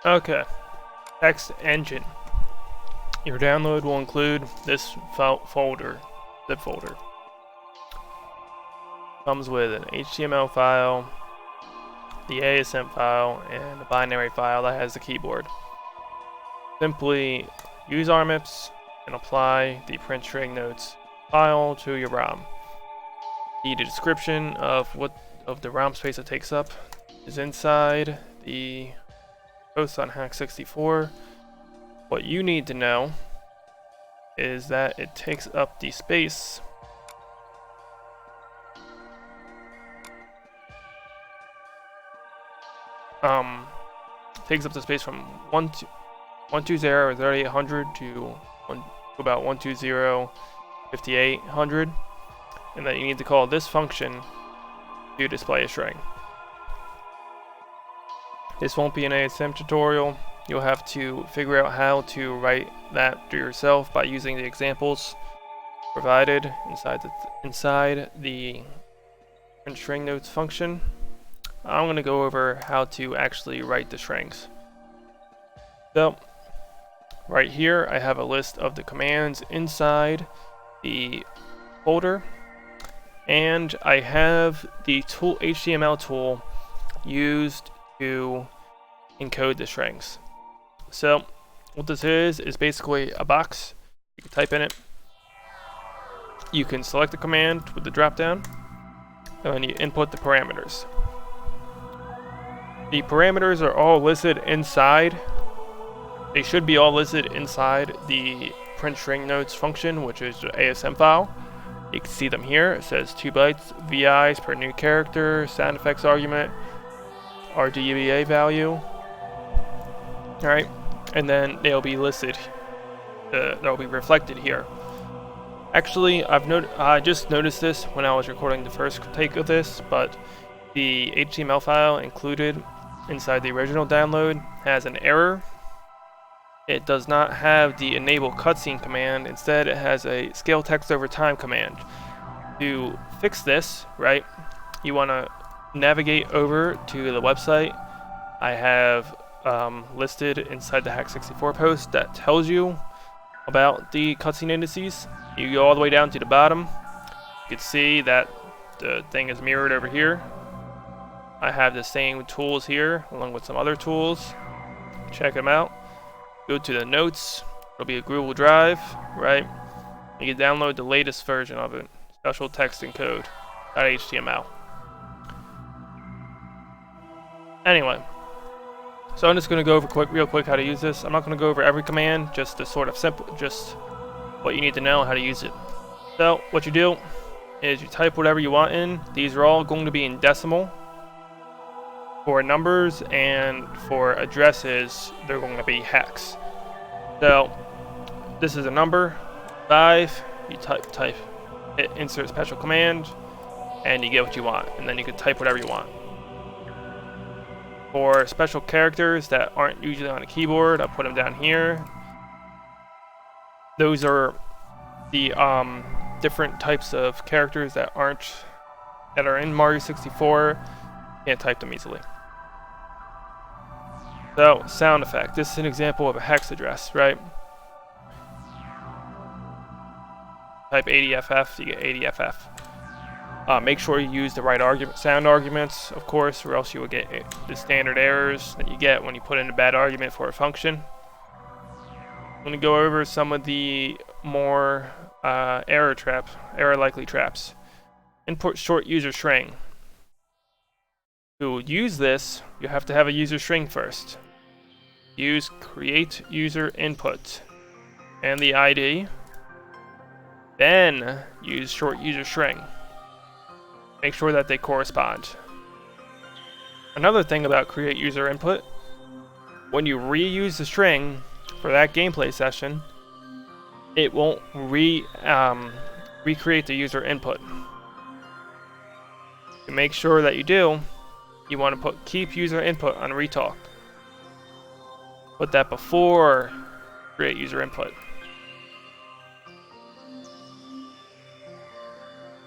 Okay, text engine. Your download will include this folder, zip folder. Comes with an HTML file, the ASM file, and a binary file that has the keyboard. Simply use RMIPS and apply the print string notes file to your ROM. The description of the ROM space it takes up is inside the post on Hack64. What you need to know is that it takes up the space takes up the space from 120 or 3800 to about 120 5800, and that you need to call this function to display a string. This won't be an ASM tutorial. You'll have to figure out how to write that to yourself by using the examples provided inside the print string notes function. I'm going to go over how to actually write the strings. So, right here I have a list of the commands inside the folder, and I have the HTML tool used to encode the strings. So what this is basically a box. You can type in it. You can select the command with the drop down, and then you input the parameters. The parameters are all listed inside. They should be all listed inside the print string notes function, which is the ASM file. You can see them here. It says 2 bytes VIs per new character, sound effects argument, RGBA value. Alright, and then they'll be listed. They'll be reflected here. Actually, I just noticed this when I was recording the first take of this, but the HTML file included inside the original download has an error. It does not have the enable cutscene command. Instead, it has a scale text over time command. To fix this, right, you want to navigate over to the website I have listed inside the Hack64 post that tells you about the cutscene indices. You go all the way down to the bottom. You can see that the thing is mirrored over here. I have the same tools here along with some other tools. Check them out. Go to the notes. It'll be a Google Drive, right? You can download the latest version of it. Special text encode .html. Anyway, so I'm just going to go over real quick how to use this. I'm not going to go over every command, just the sort of simple, just what you need to know how to use it. So what you do is you type whatever you want in. These are all going to be in decimal. For numbers and for addresses, they're going to be hex. So this is a number 5. You type it, insert special command, and you get what you want, and then you can type whatever you want. For special characters that aren't usually on a keyboard, I'll put them down here. Those are the different types of characters that are in Mario 64. Can't type them easily. So, sound effect. This is an example of a hex address, right? Type 80FF, you get 80FF. Make sure you use the right sound arguments, of course, or else you will get the standard errors that you get when you put in a bad argument for a function. I'm going to go over some of the more error-likely traps. Input short user string. To use this, you have to have a user string first. Use create user input and the ID. Then use short user string. Make sure that they correspond. Another thing about create user input, when you reuse the string for that gameplay session, it won't recreate the user input. To make sure that you do, you want to keep user input on retalk. Put that before create user input.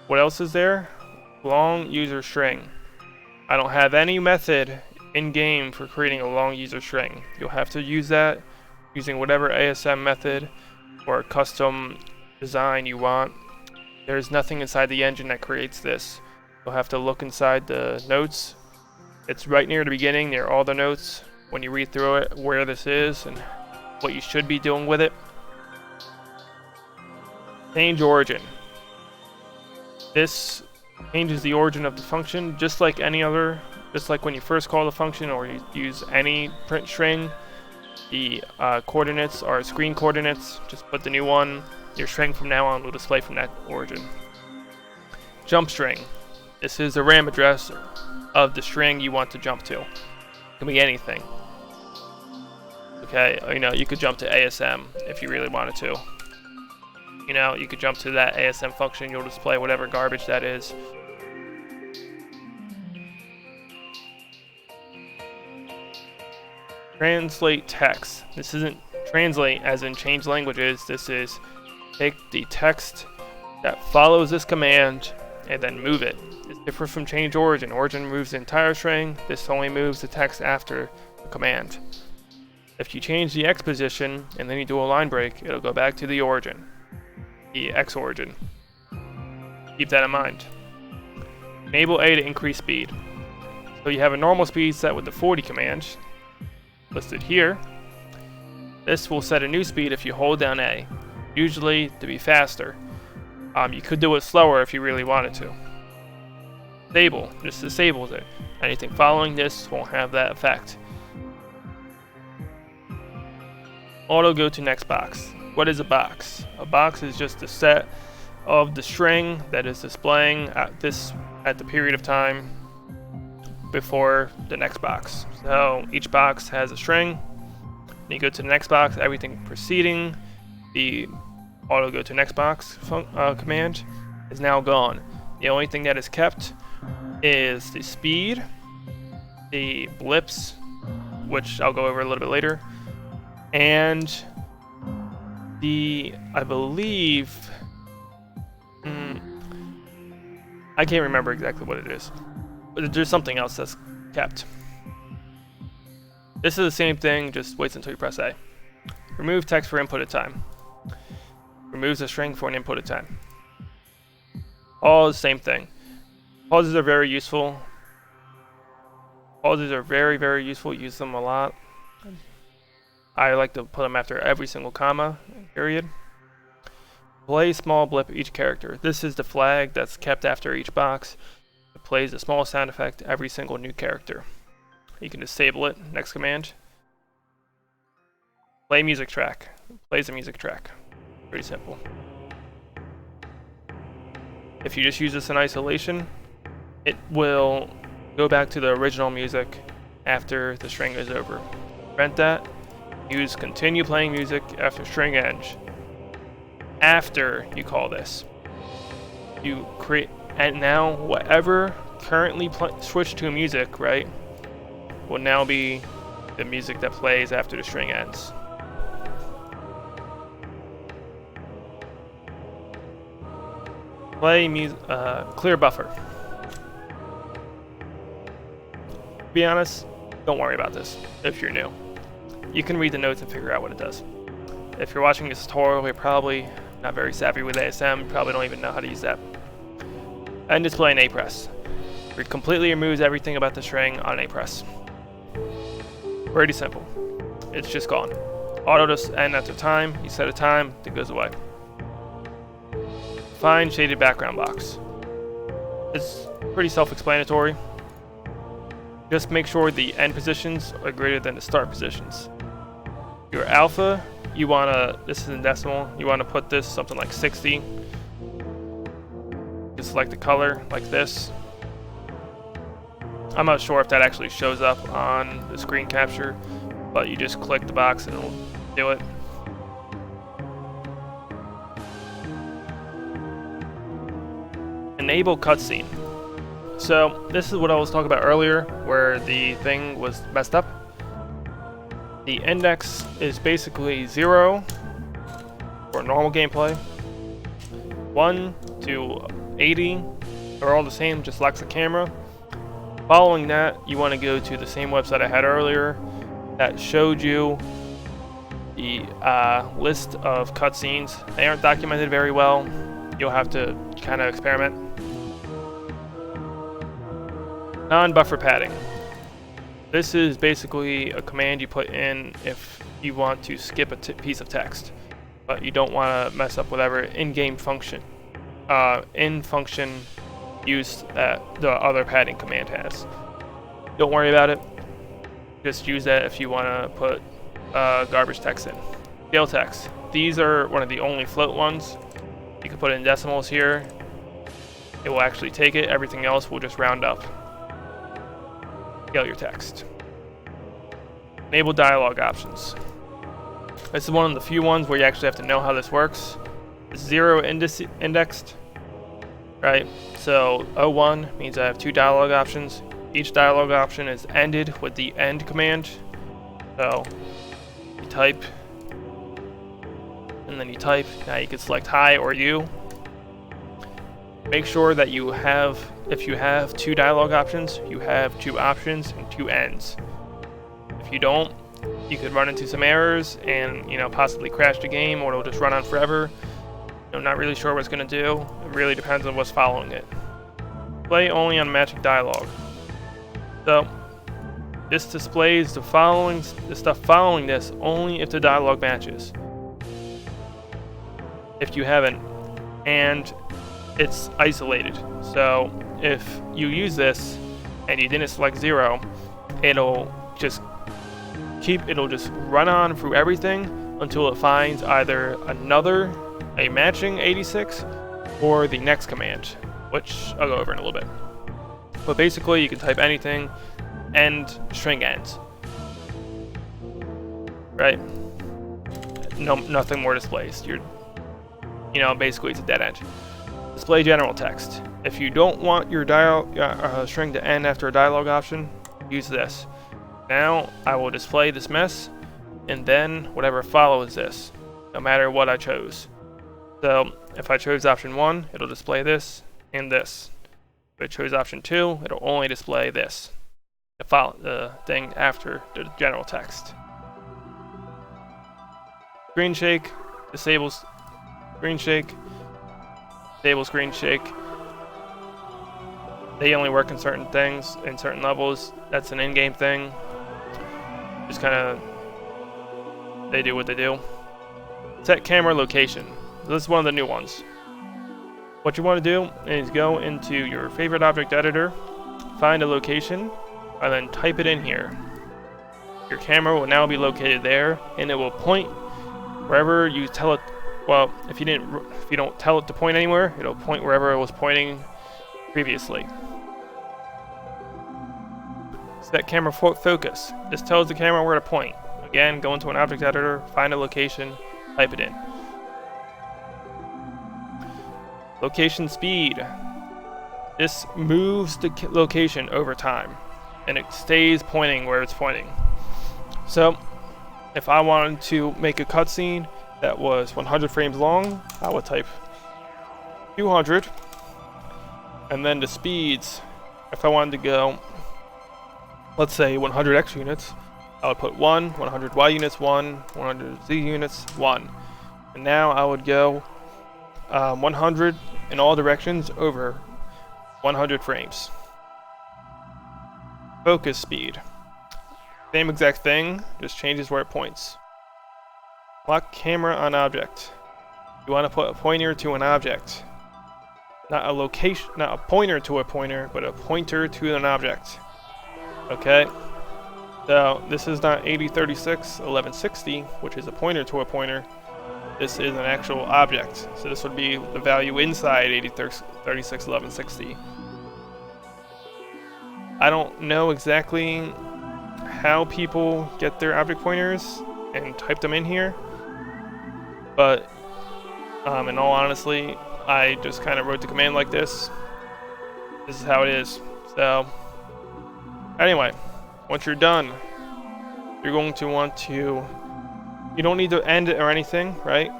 What else is there? Long user string. I don't have any method in-game for creating a long user string. You'll have to use that using whatever ASM method or custom design you want. There's nothing inside the engine that creates this. You'll have to look inside the notes. It's right near the beginning, near all the notes, when you read through it, where this is and what you should be doing with it. Change origin. This changes the origin of the function just like any other, just like when you first call the function or you use any print string. The coordinates are screen coordinates. Just put the new one. Your string from now on will display from that origin. Jump string. This is the RAM address of the string you want to jump to. It can be anything. Okay, you could jump to ASM if you really wanted to. You could jump to that ASM function, you'll display whatever garbage that is. Translate text. This isn't translate as in change languages, this is take the text that follows this command and then move it. It's different from change origin. Origin moves the entire string, this only moves the text after the command. If you change the X position and then you do a line break, it'll go back to the origin. The X origin. Keep that in mind. Enable A to increase speed. So you have a normal speed set with the 40 command listed here. This will set a new speed if you hold down A, usually to be faster. You could do it slower if you really wanted to. Disable. This disables it. Anything following this won't have that effect. Auto go to next box. What is a box? A box is just a set of the string that is displaying at the period of time before the next box. So each box has a string. You go to the next box, everything preceding the auto go to next box command is now gone. The only thing that is kept is the speed, the blips, which I'll go over a little bit later, and I believe, I can't remember exactly what it is, but there's something else that's kept. This is the same thing, just waits until you press A. Remove text for input at time. Removes a string for an input at time. All the same thing. Pauses are very useful. Pauses are very, very useful. Use them a lot. I like to put them after every single comma and period. Play small blip each character. This is the flag that's kept after each box. It plays a small sound effect every single new character. You can disable it. Next command. Play music track. Plays a music track. Pretty simple. If you just use this in isolation, it will go back to the original music after the string is over. Prevent that. Use continue playing music after string ends. After you call this, you create, and now whatever currently switched to music, right, will now be the music that plays after the string ends. Play music, clear buffer. To be honest, don't worry about this if you're new. You can read the notes and figure out what it does. If you're watching this tutorial, you're probably not very savvy with ASM, you probably don't even know how to use that. And display an A press. It completely removes everything about the string on an A press. Pretty simple. It's just gone. Auto does end after time, you set a time, it goes away. Find shaded background box. It's pretty self-explanatory. Just make sure the end positions are greater than the start positions. Your alpha, you wanna, this is in decimal, you wanna put this something like 60. Just select the color like this. I'm not sure if that actually shows up on the screen capture, but you just click the box and it'll do it. Enable cutscene. So this is what I was talking about earlier, where the thing was messed up. The index is basically 0 for normal gameplay. 1 to 80 are all the same, just locks the camera. Following that, you want to go to the same website I had earlier that showed you the list of cutscenes. They aren't documented very well. You'll have to kind of experiment. Non-buffer padding. This is basically a command you put in if you want to skip a piece of text, but you don't want to mess up whatever in-game function, in-function use that the other padding command has. Don't worry about it. Just use that if you want to put garbage text in. Scale text. These are one of the only float ones. You can put it in decimals here. It will actually take it. Everything else will just round up. Scale your text. Enable dialogue options. This is one of the few ones where you actually have to know how this works. It's 0 indexed, right? So 01 means I have 2 dialogue options. Each dialogue option is ended with the end command. So you type, and then you type. Now you can select hi or you. Make sure that you have, if you have 2 dialogue options, you have 2 options and 2 ends. If you don't, you could run into some errors and, you know, possibly crash the game, or it'll just run on forever. I'm not really sure what it's going to do. It really depends on what's following it. Play only on matching dialogue. So this displays the stuff following this only if the dialogue matches. If you haven't, and it's isolated. So if you use this and you didn't select 0, it'll just run on through everything until it finds either a matching 86 or the next command, which I'll go over in a little bit. But basically you can type anything, end, string ends. Right? No, nothing more displays. Basically it's a dead end. Display general text. If you don't want your string to end after a dialogue option, use this. Now I will display this mess, and then whatever follows this, no matter what I chose. So if I chose option 1, it'll display this and this. If I chose option 2, it'll only display this, the thing after the general text. Screen shake disables screen shake. Disable screen shake. They only work in certain things, in certain levels. That's an in-game thing. Just kind of, they do what they do. Set camera location. This is one of the new ones. What you want to do is go into your favorite object editor, find a location, and then type it in here. Your camera will now be located there, and it will point wherever you tell it. Well, if you don't tell it to point anywhere, it'll point wherever it was pointing previously. Set camera focus. This tells the camera where to point. Again, go into an object editor, find a location, type it in. Location speed. This moves the location over time, and it stays pointing where it's pointing. So, if I wanted to make a cutscene that was 100 frames long, I would type 200, and then the speeds, if I wanted to go, let's say 100x units, I would put 1, 100y units 1, 100z units 1. And now I would go 100 in all directions over 100 frames. Focus speed. Same exact thing, just changes where it points. Lock camera on object. You want to put a pointer to an object. Not a location, not a pointer to a pointer, but a pointer to an object. Okay? So this is not 8036 1160, which is a pointer to a pointer. This is an actual object. So this would be the value inside 8036 1160. I don't know exactly how people get their object pointers and type them in here, but in all honesty, I just kind of wrote the command like this. This is how it is. So anyway, once you're done, you're going to want to, you don't need to end it or anything, right?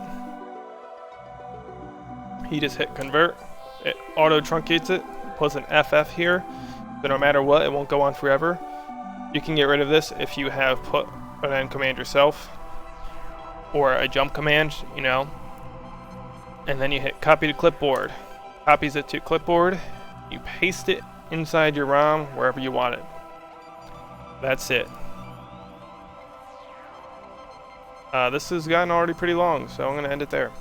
You just hit convert, it auto truncates it, puts an FF here, So no matter what, it won't go on forever. You can get rid of this if you have put an end command yourself, or a jump command, you know. And then you hit copy to clipboard. Copies it to clipboard. You paste it inside your ROM wherever you want it. That's it. This has gotten already pretty long, so I'm going to end it there.